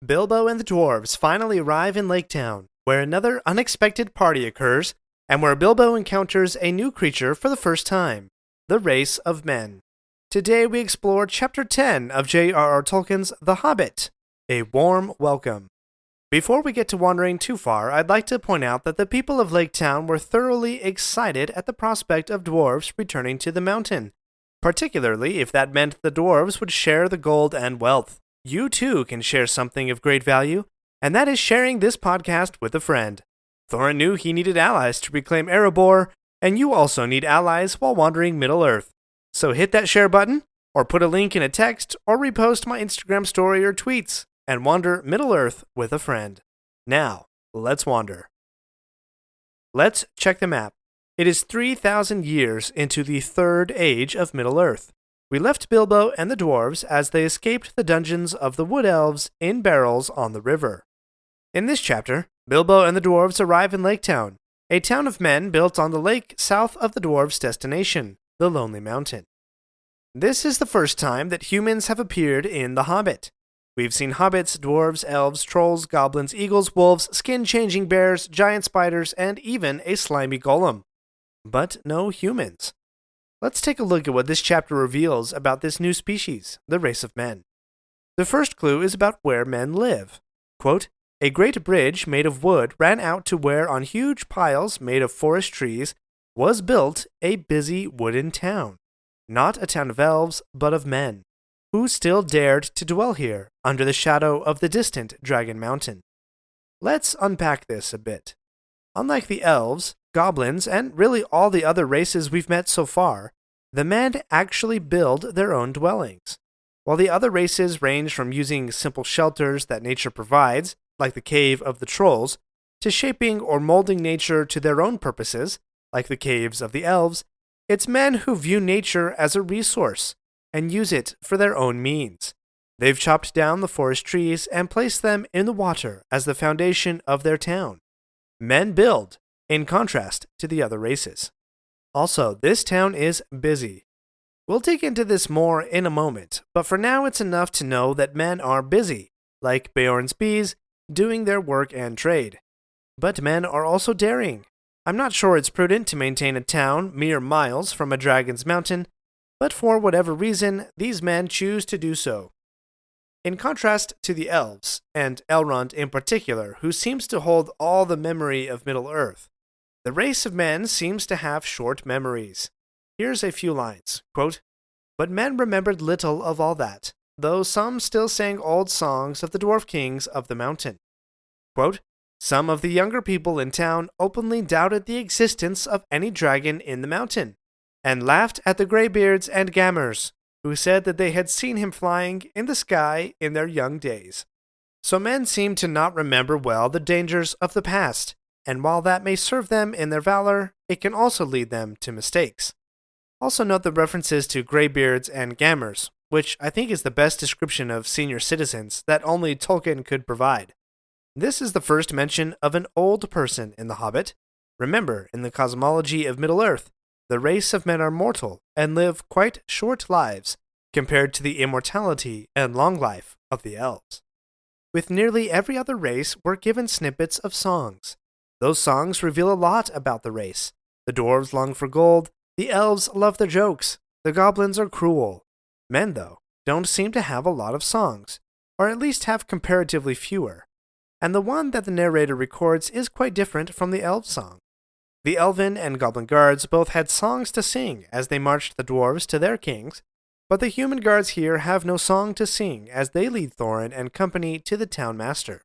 Bilbo and the dwarves finally arrive in Lake Town, where another unexpected party occurs, and where Bilbo encounters a new creature for the first time, the race of men. Today we explore Chapter 10 of J.R.R. Tolkien's The Hobbit, A Warm Welcome. Before we get to wandering too far, I'd like to point out that the people of Lake Town were thoroughly excited at the prospect of dwarves returning to the mountain, particularly if that meant the dwarves would share the gold and wealth. You too can share something of great value, and that is sharing this podcast with a friend. Thorin knew he needed allies to reclaim Erebor, and you also need allies while wandering Middle-earth. So hit that share button, or put a link in a text, or repost my Instagram story or tweets, and wander Middle-earth with a friend. Now, let's wander. Let's check the map. It is 3,000 years into the Third Age of Middle-earth. We left Bilbo and the dwarves as they escaped the dungeons of the Wood Elves in barrels on the river. In this chapter, Bilbo and the dwarves arrive in Lake Town, a town of men built on the lake south of the dwarves' destination, the Lonely Mountain. This is the first time that humans have appeared in The Hobbit. We've seen hobbits, dwarves, elves, trolls, goblins, eagles, wolves, skin-changing bears, giant spiders, and even a slimy golem. But no humans. Let's take a look at what this chapter reveals about this new species, the race of men. The first clue is about where men live. Quote, "A great bridge made of wood ran out to where on huge piles made of forest trees was built a busy wooden town. Not a town of elves, but of men, who still dared to dwell here under the shadow of the distant Dragon Mountain." Let's unpack this a bit. Unlike the elves, goblins, and really all the other races we've met so far, the men actually build their own dwellings. While the other races range from using simple shelters that nature provides, like the cave of the trolls, to shaping or molding nature to their own purposes, like the caves of the elves, it's men who view nature as a resource and use it for their own means. They've chopped down the forest trees and placed them in the water as the foundation of their town. Men build, in contrast to the other races. Also, this town is busy. We'll dig into this more in a moment, but for now it's enough to know that men are busy, like Beorn's bees, doing their work and trade. But men are also daring. I'm not sure it's prudent to maintain a town mere miles from a dragon's mountain, but for whatever reason, these men choose to do so. In contrast to the elves, and Elrond in particular, who seems to hold all the memory of Middle-earth, the race of men seems to have short memories. Here's a few lines. Quote, "But men remembered little of all that, though some still sang old songs of the dwarf kings of the mountain." Quote, "Some of the younger people in town openly doubted the existence of any dragon in the mountain, and laughed at the greybeards and gammers, who said that they had seen him flying in the sky in their young days." So men seem to not remember well the dangers of the past, and while that may serve them in their valor, it can also lead them to mistakes. Also note the references to greybeards and gammers, which I think is the best description of senior citizens that only Tolkien could provide. This is the first mention of an old person in The Hobbit. Remember, in the cosmology of Middle-earth, the race of men are mortal and live quite short lives compared to the immortality and long life of the elves. With nearly every other race, we're given snippets of songs. Those songs reveal a lot about the race. The dwarves long for gold, the elves love their jokes, the goblins are cruel. Men, though, don't seem to have a lot of songs, or at least have comparatively fewer. And the one that the narrator records is quite different from the elf song. The elven and goblin guards both had songs to sing as they marched the dwarves to their kings, but the human guards here have no song to sing as they lead Thorin and company to the town master.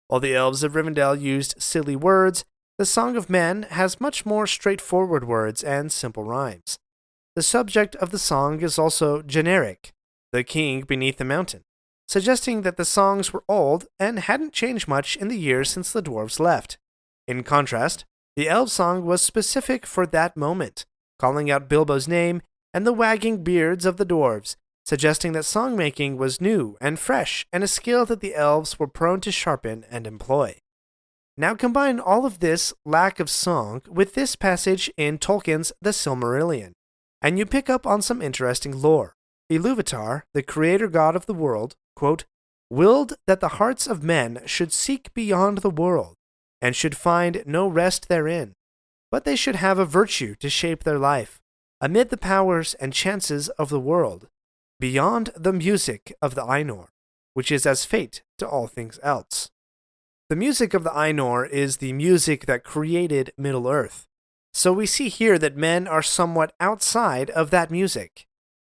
While the elves of Rivendell used silly words, the Song of Men has much more straightforward words and simple rhymes. The subject of the song is also generic, the king beneath the mountain, suggesting that the songs were old and hadn't changed much in the years since the dwarves left. In contrast, the elf song was specific for that moment, calling out Bilbo's name and the wagging beards of the dwarves, suggesting that song-making was new and fresh and a skill that the elves were prone to sharpen and employ. Now combine all of this lack of song with this passage in Tolkien's The Silmarillion, and you pick up on some interesting lore. Iluvatar, the creator god of the world, quote, willed that the hearts of men should seek beyond the world, and should find no rest therein, but they should have a virtue to shape their life, amid the powers and chances of the world, beyond the music of the Ainur, which is as fate to all things else. The music of the Ainur is the music that created Middle-earth, so we see here that men are somewhat outside of that music.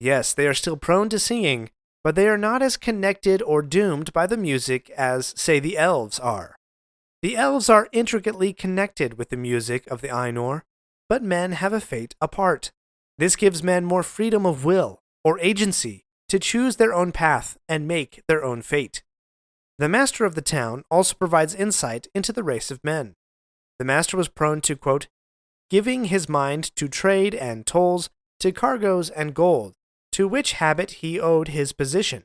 Yes, they are still prone to singing, but they are not as connected or doomed by the music as, say, the elves are. The elves are intricately connected with the music of the Ainur, but men have a fate apart. This gives men more freedom of will, or agency, to choose their own path and make their own fate. The master of the town also provides insight into the race of men. The master was prone to, quote, giving his mind to trade and tolls, to cargoes and gold, to which habit he owed his position.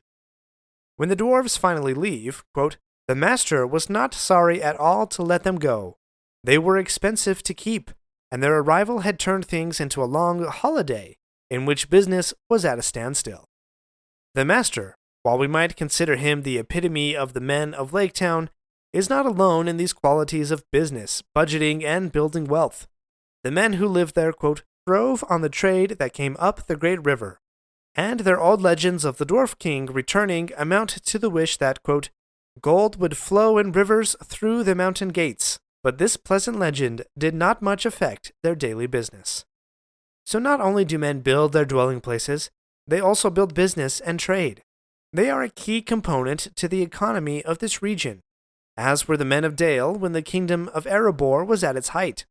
When the dwarves finally leave, quote, the master was not sorry at all to let them go. They were expensive to keep, and their arrival had turned things into a long holiday in which business was at a standstill. The master, while we might consider him the epitome of the men of Lake Town, is not alone in these qualities of business, budgeting, and building wealth. The men who lived there, quote, throve on the trade that came up the great river, and their old legends of the dwarf king returning amount to the wish that, quote, gold would flow in rivers through the mountain gates, but this pleasant legend did not much affect their daily business. So not only do men build their dwelling places, they also build business and trade. They are a key component to the economy of this region, as were the men of Dale when the kingdom of Erebor was at its height.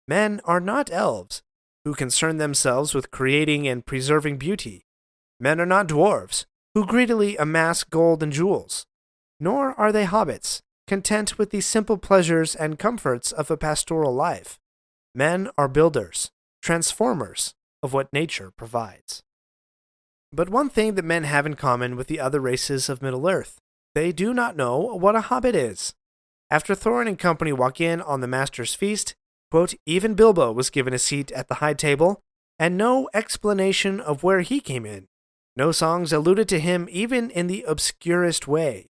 Men are not elves, who concern themselves with creating and preserving beauty. Men are not dwarves, who greedily amass gold and jewels. Nor are they hobbits, content with the simple pleasures and comforts of a pastoral life. Men are builders, transformers of what nature provides. But one thing that men have in common with the other races of Middle-earth, they do not know what a hobbit is. After Thorin and company walk in on the master's feast, quote, even Bilbo was given a seat at the high table, and no explanation of where he came in. No songs alluded to him even in the obscurest way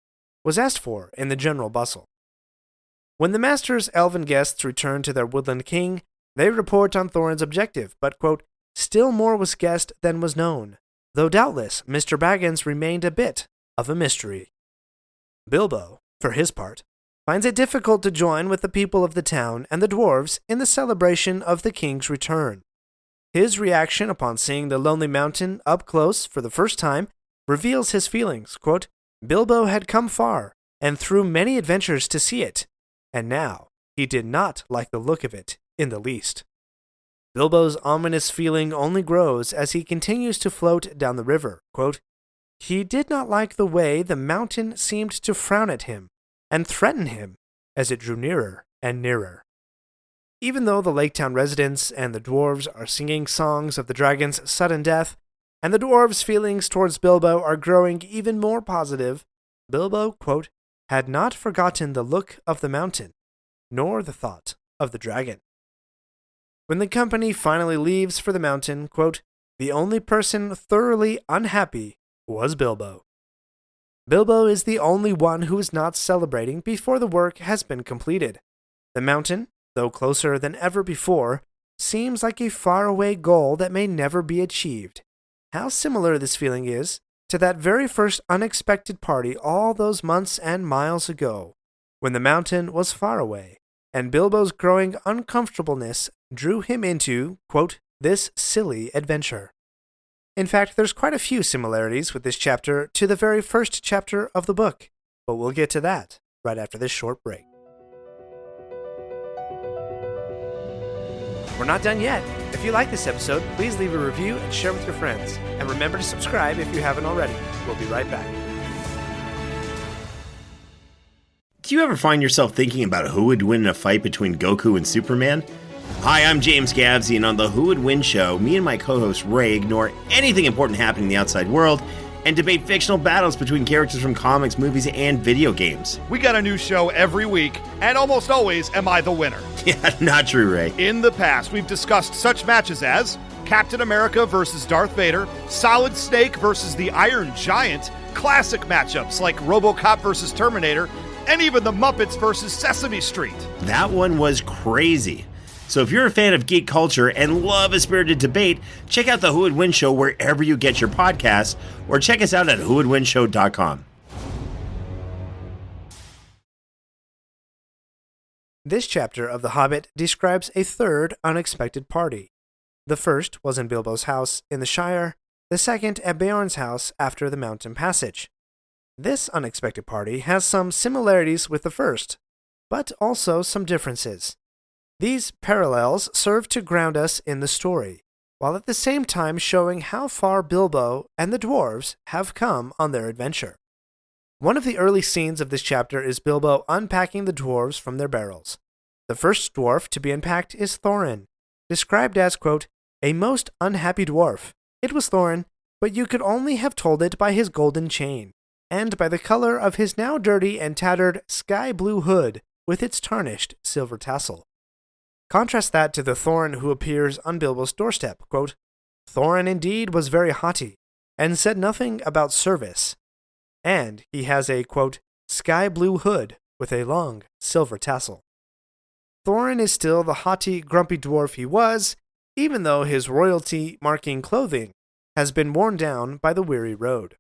was asked for in the general bustle. When the master's elven guests return to their woodland king, they report on Thorin's objective, but, quote, still more was guessed than was known, though doubtless Mr. Baggins remained a bit of a mystery. Bilbo, for his part, finds it difficult to join with the people of the town and the dwarves in the celebration of the king's return. His reaction upon seeing the lonely mountain up close for the first time reveals his feelings, quote, Bilbo had come far, and through many adventures to see it, and now he did not like the look of it in the least. Bilbo's ominous feeling only grows as he continues to float down the river, quote, he did not like the way the mountain seemed to frown at him and threaten him as it drew nearer and nearer. Even though the Lake Town residents and the dwarves are singing songs of the dragon's sudden death, and the dwarves' feelings towards Bilbo are growing even more positive, Bilbo, quote, had not forgotten the look of the mountain, nor the thought of the dragon. When the company finally leaves for the mountain, quote, the only person thoroughly unhappy was Bilbo. Bilbo is the only one who is not celebrating before the work has been completed. The mountain, though closer than ever before, seems like a faraway goal that may never be achieved. How similar this feeling is to that very first unexpected party all those months and miles ago, when the mountain was far away, and Bilbo's growing uncomfortableness drew him into, quote, this silly adventure. In fact, there's quite a few similarities with this chapter to the very first chapter of the book, but we'll get to that right after this short break. We're not done yet. If you like this episode, please leave a review and share with your friends. And remember to subscribe if you haven't already. We'll be right back. Do you ever find yourself thinking about who would win in a fight between Goku and Superman? Hi, I'm James Gabsy, and on the Who Would Win show, me and my co-host Ray ignore anything important happening in the outside world and debate fictional battles between characters from comics, movies, and video games. We got a new show every week, and almost always am I the winner. Yeah, not true, Ray. In the past, we've discussed such matches as Captain America versus Darth Vader, Solid Snake versus the Iron Giant, classic matchups like RoboCop versus Terminator, and even the Muppets versus Sesame Street. That one was crazy. So if you're a fan of geek culture and love a spirited debate, check out the Who Would Win Show wherever you get your podcasts, or check us out at whowouldwinshow.com. This chapter of The Hobbit describes a third unexpected party. The first was in Bilbo's house in the Shire, the second at Beorn's house after the mountain passage. This unexpected party has some similarities with the first, but also some differences. These parallels serve to ground us in the story, while at the same time showing how far Bilbo and the dwarves have come on their adventure. One of the early scenes of this chapter is Bilbo unpacking the dwarves from their barrels. The first dwarf to be unpacked is Thorin, described as, quote, a most unhappy dwarf. It was Thorin, but you could only have told it by his golden chain, and by the color of his now dirty and tattered sky-blue hood with its tarnished silver tassel. Contrast that to the Thorin who appears on Bilbo's doorstep, quote, Thorin indeed was very haughty, and said nothing about service. And he has a, quote, sky-blue hood with a long silver tassel. Thorin is still the haughty, grumpy dwarf he was, even though his royalty-marking clothing has been worn down by the weary road.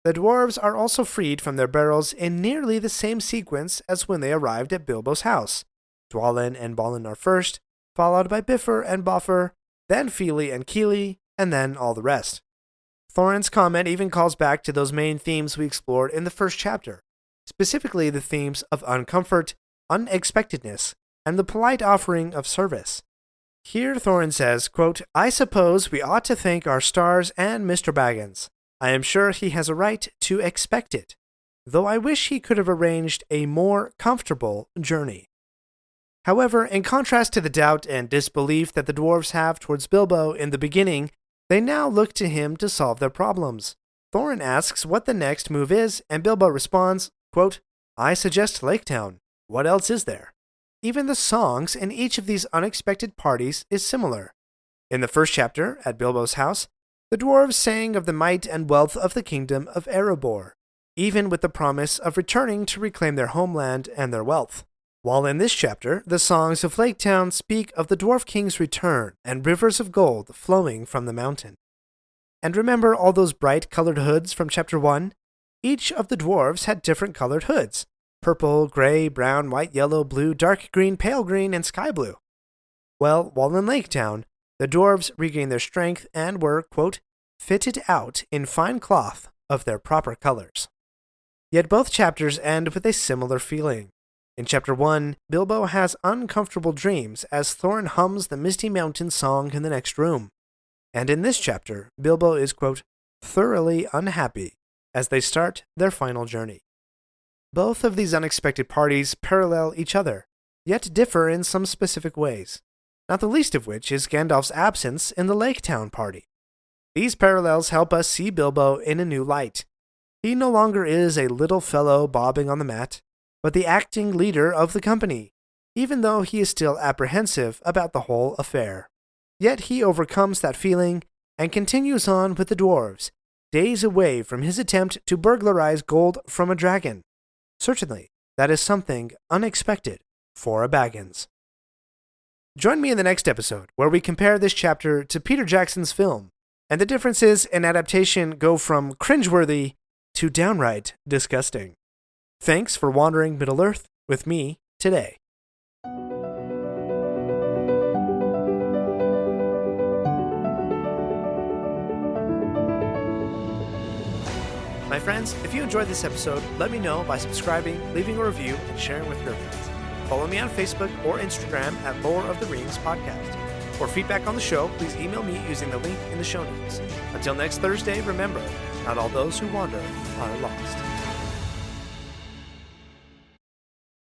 The dwarves are also freed from their barrels in nearly the same sequence as when they arrived at Bilbo's house. Dwalin and Balin are first, followed by Bifur and Bofur, then Fili and Kili, and then all the rest. Thorin's comment even calls back to those main themes we explored in the first chapter, specifically the themes of uncomfort, unexpectedness, and the polite offering of service. Here Thorin says, quote, I suppose we ought to thank our stars and Mr. Baggins. I am sure he has a right to expect it, though I wish he could have arranged a more comfortable journey. However, in contrast to the doubt and disbelief that the dwarves have towards Bilbo in the beginning, they now look to him to solve their problems. Thorin asks what the next move is, and Bilbo responds, quote, I suggest Lake Town. What else is there? Even the songs in each of these unexpected parties is similar. In the first chapter, at Bilbo's house, the dwarves sang of the might and wealth of the kingdom of Erebor, even with the promise of returning to reclaim their homeland and their wealth. While in this chapter, the songs of Lake Town speak of the Dwarf King's return and rivers of gold flowing from the mountain. And remember all those bright-colored hoods from Chapter 1? Each of the dwarves had different colored hoods: purple, gray, brown, white, yellow, blue, dark green, pale green, and sky blue. Well, while in Lake Town, the dwarves regained their strength and were, quote, fitted out in fine cloth of their proper colors. Yet both chapters end with a similar feeling. In Chapter 1, Bilbo has uncomfortable dreams as Thorin hums the Misty Mountain song in the next room. And in this chapter, Bilbo is, quote, thoroughly unhappy as they start their final journey. Both of these unexpected parties parallel each other, yet differ in some specific ways, not the least of which is Gandalf's absence in the Lake Town party. These parallels help us see Bilbo in a new light. He no longer is a little fellow bobbing on the mat, but the acting leader of the company, even though he is still apprehensive about the whole affair. Yet he overcomes that feeling and continues on with the dwarves, days away from his attempt to burglarize gold from a dragon. Certainly, that is something unexpected for a Baggins. Join me in the next episode, where we compare this chapter to Peter Jackson's film, and the differences in adaptation go from cringeworthy to downright disgusting. Thanks for wandering Middle-earth with me today. My friends, if you enjoyed this episode, let me know by subscribing, leaving a review, and sharing with your friends. Follow me on Facebook or Instagram at Lore of the Rings Podcast. For feedback on the show, please email me using the link in the show notes. Until next Thursday, remember, not all those who wander are lost.